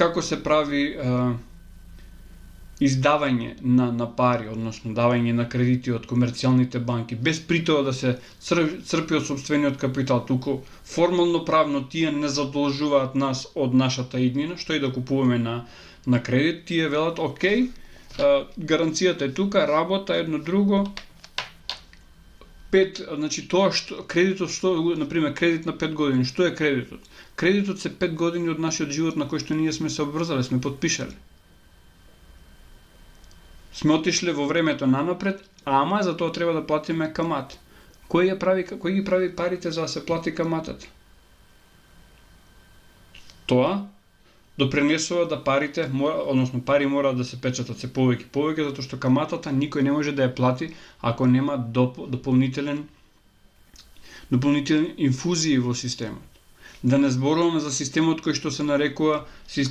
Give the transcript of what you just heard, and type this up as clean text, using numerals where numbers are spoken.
како се прави издавање на пари, односно давање на кредити од комерцијалните банки, без при тоа да се црпи од сопствениот капитал, туку формално правно тие не задолжуваат нас од нашата иднина, што и да купуваме на кредит, тие велат, окей, гаранцијата е тука, работа, едно друго, значи тоа што кредитот, што, например, кредит на 5 години, што е кредитот? Кредитот се 5 години од нашиот живот на кој што ние сме се обврзали, сме подпишали. Сме отишле во времето нанапред, ама за тоа треба да платиме камат. Кој ги прави парите за да се плати каматата? Тоа допринесува да парите, односно пари мора да се печатат се повеќе, затоа што каматата никој не може да ја плати ако нема дополнителни инфузии во системот. Да не зборуваме за системот кој што се нарекува систем